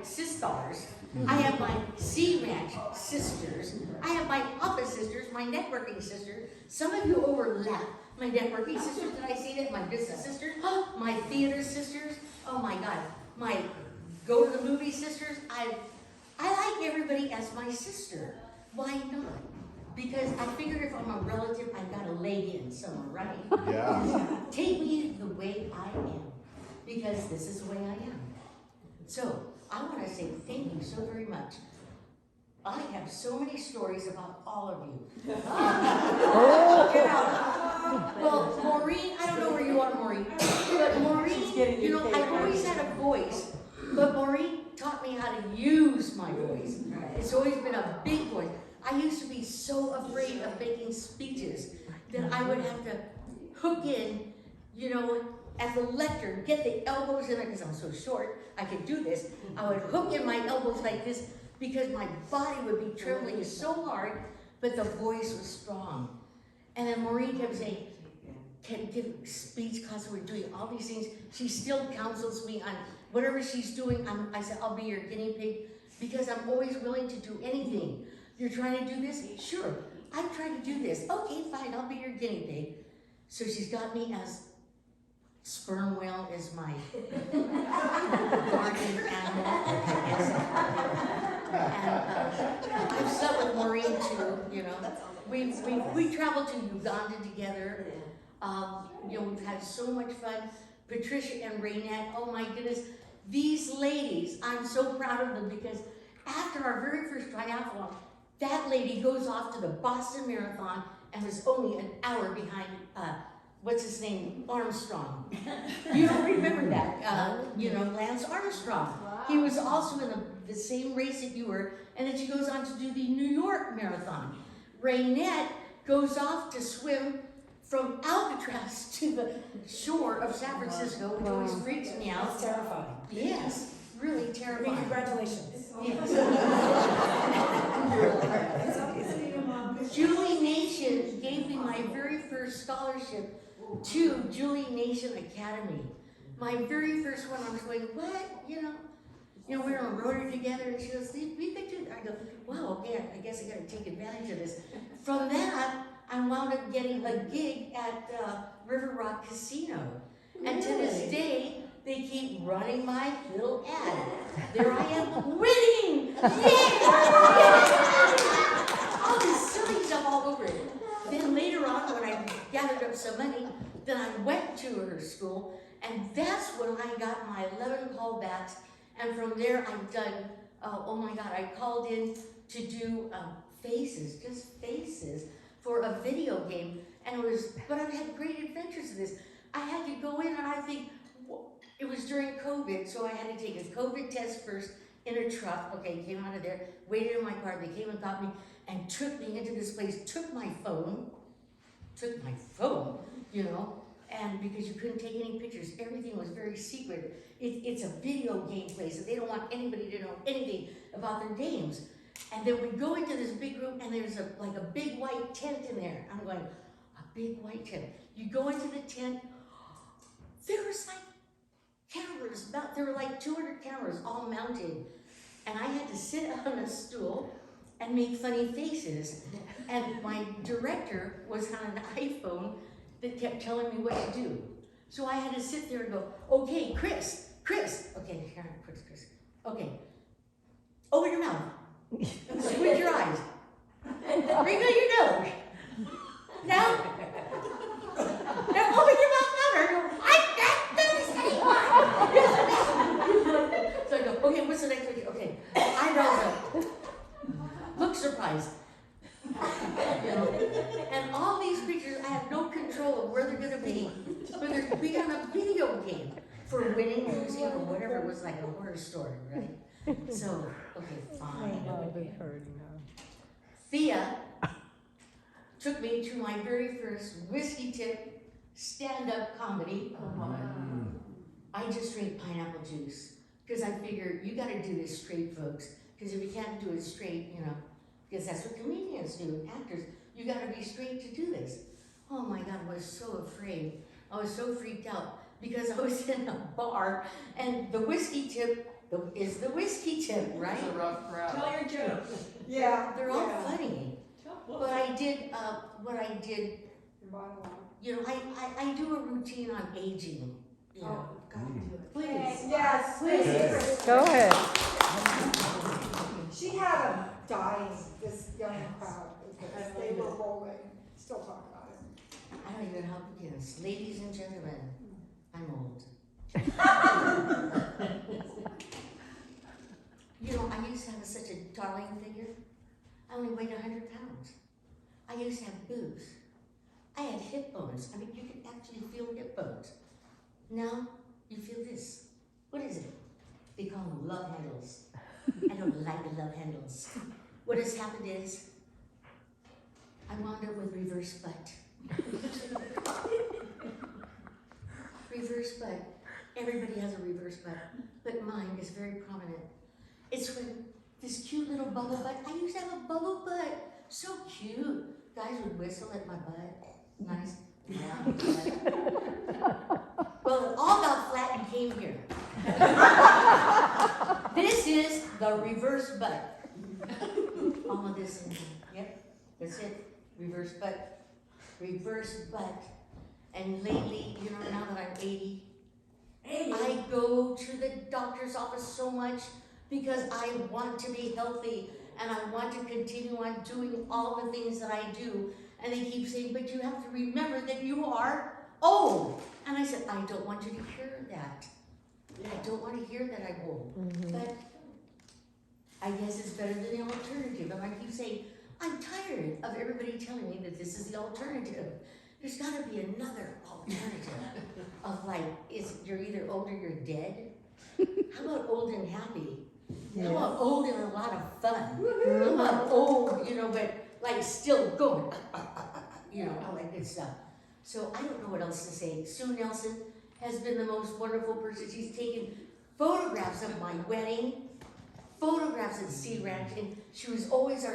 sisters. I have my Sea Ranch sisters. I have my office sisters, my networking sisters. Some of you overlap. My networking sisters, did I say that? My business sisters, my theater sisters. Oh my God, my go to the movie sisters. I like everybody as my sister. Why not? Because I figured if I'm a relative, I've got a leg in somewhere, right? Yeah. Take me the way I am, because this is the way I am. So, I want to say thank you so very much. I have so many stories about all of you. Get out. Well, Maureen, I don't know where you are, Maureen. But Maureen, you know, I've always had a voice, but Maureen taught me how to use my voice. It's always been a big voice. I used to be so afraid of making speeches that I would have to hook in, you know, at the lectern, get the elbows in it, because I'm so short, I could do this. I would hook in my elbows like this because my body would be trembling so hard, but the voice was strong. And then Maureen kept saying, can give speech class, we're doing all these things. She still counsels me on whatever she's doing. I said, I'll be your guinea pig, because I'm always willing to do anything. You're trying to do this? Sure. I'm trying to do this. Okay, fine, I'll be your guinea pig. So she's got me as sperm whale is my guardian animal. And I've slept with Maureen too, you know. We traveled to Uganda together. You know, we've had so much fun. Patricia and Raynette, oh my goodness. These ladies, I'm so proud of them, because after our very first triathlon, that lady goes off to the Boston Marathon and was only an hour behind, what's his name, Armstrong. You don't remember that, you know, Lance Armstrong. Wow. He was also in the same race that you were, and then she goes on to do the New York Marathon. Raynette goes off to swim from Alcatraz to the shore of San Francisco, which always freaks me out. That's terrifying. Yes, really terrifying. Congratulations. Yes. Julie Nation gave me my very first scholarship to Julie Nation Academy. My very first one, I was going, what? You know, we were on Rotary together, and she goes, we could do that. I go, wow, okay, I guess I gotta take advantage of this. From that, I wound up getting a gig at River Rock Casino. And to this day, they keep running my little ad. There I am, winning! Yay! All this silly stuff all over it. Then later on, when I gathered up some money, then I went to her school, and that's when I got my 11 callbacks. And from there, I've done, oh my God, I called in to do faces, just faces, for a video game. And it was, but I've had great adventures in this. I had to go in, and I think, it was during COVID, so I had to take a COVID test first in a truck. Okay, came out of there, waited in my car, they came and got me, and took me into this place, took my phone, you know, and because you couldn't take any pictures, everything was very secret. It's a video game place, and they don't want anybody to know anything about their games. And then we go into this big room, and there's like a big white tent in there. I'm going, a big white tent. You go into the tent, there was like cameras, there were like 200 cameras all mounted. And I had to sit on a stool and make funny faces. And my director was on an iPhone that kept telling me what to do. So I had to sit there and go, okay, Chris, okay, here, Chris, okay, open your mouth, squint your eyes, wrinkle your nose, now open your mouth louder. I can't do this anymore. So I go, okay, what's the next one? Okay, eyebrows up, look surprised. You know? And all these creatures, I have no control of where they're going to be, but they're going to be on a video game for winning, losing, or whatever. It was like a horror story, right? So, okay, fine. Thea took me to my very first whiskey tip stand-up comedy. I just drink pineapple juice because I figure you got to do this straight, folks. Because if you can't do it straight, you know, because that's what comedians do, actors. You got to be straight to do this. Oh my God, I was so afraid. I was so freaked out because I was in a bar and the whiskey tip is the whiskey tip, right? It's a rough crowd. Tell your joke. Yeah. They're all funny. But I did, Bottom line. you know, I do a routine on aging, you know. Oh, gotta do it. Please. Yes, please. Go ahead. She had a dying, this young crowd, because they were rolling, still talk about it. I don't even know how to begin this. Ladies and gentlemen, I'm old. You know, I used to have such a darling figure. I only weighed 100 pounds. I used to have boobs. I had hip bones. I mean, you could actually feel hip bones. Now, you feel this. What is it? They call them love handles. I don't like the love handles. What has happened is, I wound up with reverse butt. Reverse butt. Everybody has a reverse butt, but mine is very prominent. It's when this cute little bubble butt, I used to have a bubble butt, so cute. Guys would whistle at my butt, nice, yeah. Well, it all got flat and came here. This is the reverse butt. All of this in here, yep, that's it, reverse butt, reverse butt. And lately, you know, now that I'm 80, I go to the doctor's office so much because I want to be healthy and I want to continue on doing all the things that I do. And they keep saying, but you have to remember that you are old. And I said, I don't want you to hear that. I don't want to hear that I'm old. But I guess it's better than the alternative. And I keep saying, I'm tired of everybody telling me that this is the alternative. There's got to be another alternative of like, you're either old or you're dead. How about old and happy? How about old and a lot of fun? How about old, you know, but like still going, you know, all that good stuff. So I don't know what else to say. Sue Nelson has been the most wonderful person. She's taken photographs of my wedding, photographs at Sea Ranch, and she was always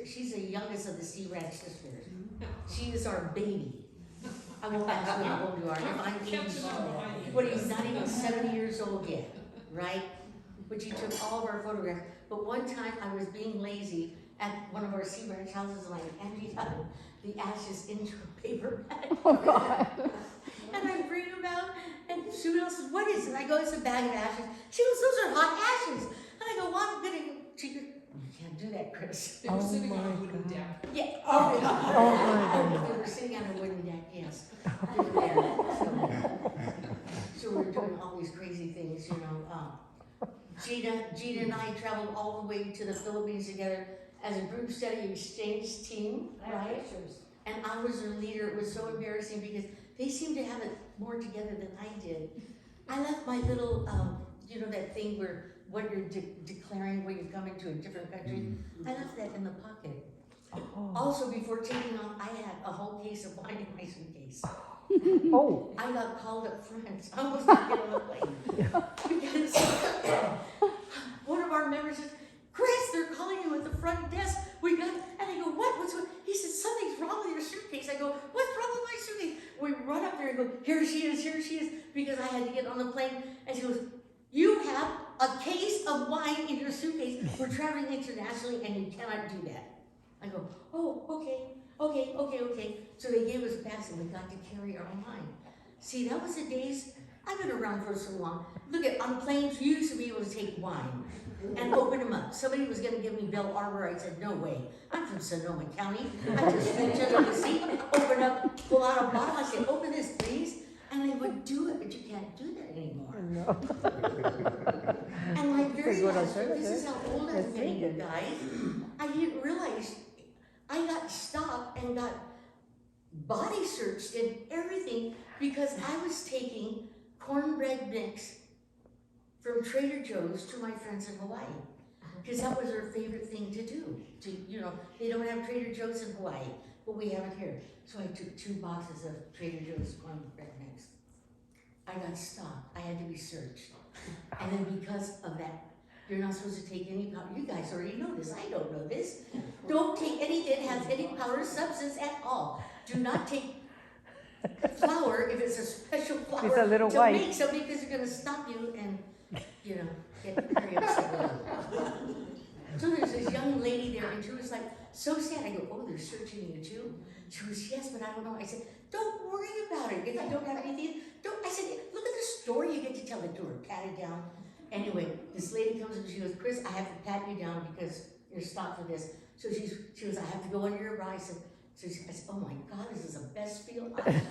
she's the youngest of the Sea Ranch sisters. She is our baby. I won't ask what how old you are. If I'm 80, what, he's not even 70 years old yet, right? But you took all of our photographs. But one time I was being lazy at one of our Sea Ranch houses and I emptied out the ashes into a paper bag. And I bring them out and Sue Ellen says, what is it? I go, it's a bag of ashes. She goes, those are hot ashes. And I go, well, I'm gonna, she goes, you can't do that, Chris. They were sitting on a wooden deck. Yeah. Oh my They were sitting on a wooden deck, yes. They were there. So we're doing all these crazy things, you know. Gina and I traveled all the way to the Philippines together as a group study exchange team, right? And I was their leader. It was so embarrassing because they seemed to have it more together than I did. I left my little, you know, that thing where what you're declaring when you're coming to a different country. I left that in the pocket. Also, before taking off, I had a whole case of wine in my suitcase. Oh. I got called up front. I almost didn't get on the plane. Because one of our members says, Chris, they're calling you at the front desk. We got, and I go, what? What's what? He said, something's wrong with your suitcase. I go, what's wrong with my suitcase? We run up there and go, here she is, because I had to get on the plane. And she goes, you have a case of wine in your suitcase. We're traveling internationally and you cannot do that. I go, oh, okay. So they gave us a pass and we got to carry our wine. See, that was the days, I've been around for so long. Look at, on planes, you used to be able to take wine and open them up. Somebody was gonna give me Bell Arbor, I said, no way. I'm from Sonoma County. I just reached under the seat, open up, pull out a bottle, I said, open this please. And they would do it, but you can't do that anymore. No. And my very last, this is how old I'm getting, you guys. I didn't realize I got stopped and got body searched and everything because I was taking cornbread mix from Trader Joe's to my friends in Hawaii. Because that was their favorite thing to do. You know, they don't have Trader Joe's in Hawaii, but we have it here. So I took 2 boxes of Trader Joe's cornbread mix. I got stopped. I had to be searched. And then because of that, you're not supposed to take any powder. You guys already know this. I don't know this. Don't take anything that has any powder substance at all. Do not take flour if it's a special flour It's a little to white. make something because they're going to stop you and, you know, get very upset with her. So there's this young lady there, and she was like, so sad. I go, oh, they're searching you too? She goes, yes, but I don't know. I said, don't worry about it. If you don't have anything, don't. I said, look at the story you get to tell it to her. Pat it down. Anyway, this lady comes and she goes, Chris, I have to pat you down because you're stopped for this. So she goes, I have to go under your bra. I said, oh my God, this is the best feel I've had.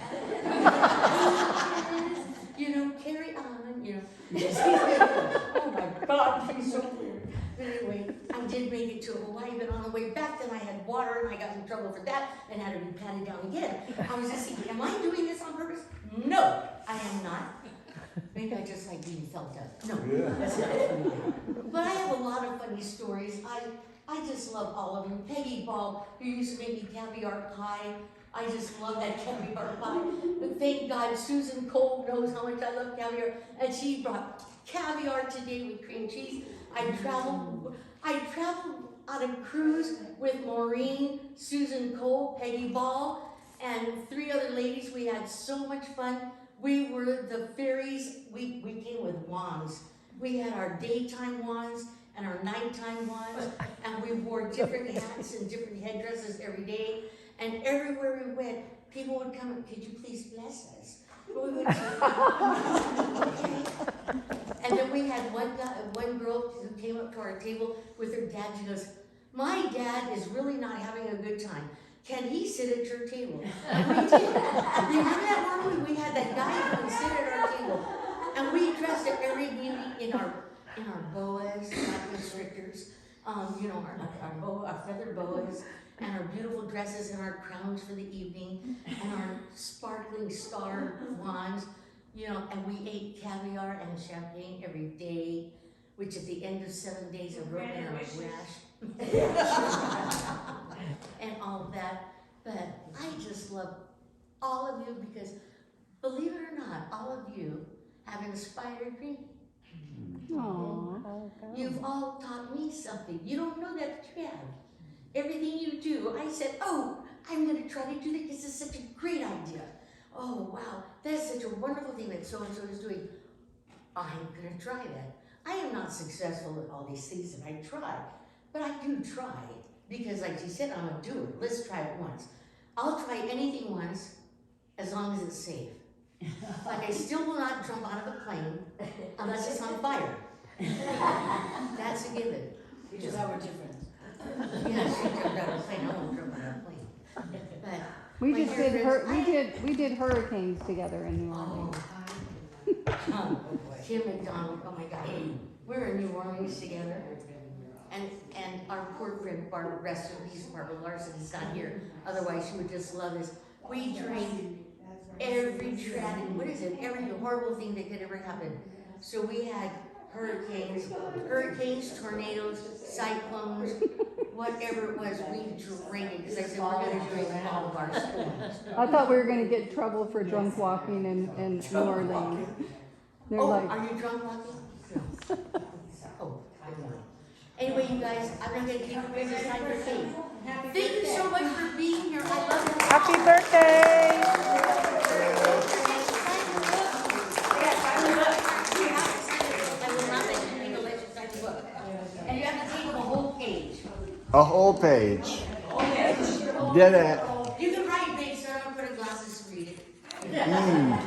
You know, carry on, you know. Oh my God, she's so weird. But anyway, I did make it to Hawaii, but on the way back, then I had water and I got in trouble for that and had to be patted down again. I was just thinking, am I doing this on purpose? No, I am not. Maybe I just like being felt up. No, that's not true. But I have a lot of funny stories. I just love all of you. Peggy Ball, who used to make me caviar pie. I just love that caviar pie. But thank God Susan Cole knows how much I love caviar. And she brought caviar today with cream cheese. I traveled on a cruise with Maureen, Susan Cole, Peggy Ball, and 3 other ladies. We had so much fun. We were the fairies. We came with wands. We had our daytime wands and our nighttime wands, and we wore different hats and different headdresses every day. And everywhere we went, people would come and, could you please bless us? We would say, okay. And then we had one girl who came up to our table with her dad. She goes, my dad is really not having a good time. Can he sit at your table? And we did. Remember that one? We had that guy who would sit at our table. And we dressed at every meeting in our boas, not constrictors, you know, our feather boas, and our beautiful dresses and our crowns for the evening, and our sparkling star wands, you know, and we ate caviar and champagne every day, which at the end of 7 days of rope and our rash, and all of that. But I just love all of you because, believe it or not, all of you have inspired me. Aww. You've all taught me something. You don't know that, but you have. Everything you do, I said, oh, I'm going to try to do that because it's such a great idea. Oh, wow, that's such a wonderful thing that so-and-so is doing. I'm going to try that. I am not successful at all these things that I try, but I do try because, like you said, I'm a doer. Let's try it once. I'll try anything once as long as it's safe. Like I still will not jump out of a plane unless it's on fire. That's a given. Which is our difference. Yes, she jumped out of a plane. I won't jump out of a plane. But We my just dear did friends, we did hurricanes together in New Orleans. Tim McDonald, oh my God, we were in New Orleans together, and our poor friend Barbara, rest in peace, Barbara Larson is not here. Otherwise, she would just love this. We drank every every horrible thing that could ever happen. So we had hurricanes, tornadoes, cyclones, whatever it was, we drank it because I said we're going to drink all of our storms. I thought we were gonna get in trouble for drunk walking in New Orleans. They're Oh, like, are you drunk walking? No. Oh, I'm not. Anyway, you guys, I'm not going to keep you guys this time for cake. Thank you so much for being here. I love you. happy birthday! And you have to take them a whole page. A whole page. Did it. You can write big, so I don't put a glasses to read it. Mm.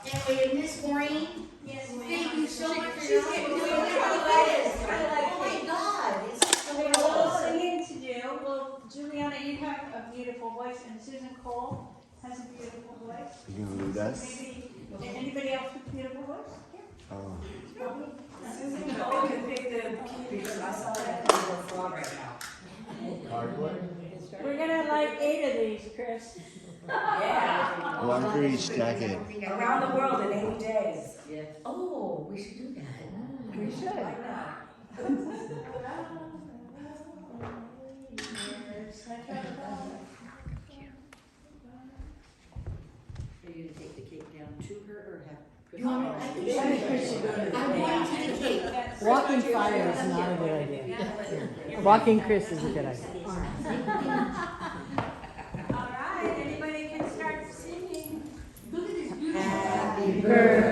Anyway, and Miss Maureen, thank you so much for your help. Oh my God, it's so We have a little wonderful. singing to do. Well, Juliana, you have a beautiful voice, and Susan Cole has a beautiful voice. You can lead us. Maybe anybody else with a beautiful voice? Oh. Susan Cole can pick the key because I saw that on the frog right now. We're gonna like 8 of these, Chris. Yeah. One for each decade. Around the world in 80 days. Oh, we should do that. We should. Why not? Are you gonna take the cake down to her or have? No, I think I'm going to the cake. Walking fire is not a good idea. Walking Chris is a good idea. All right, anybody can start singing. Look at this beautiful. Happy birthday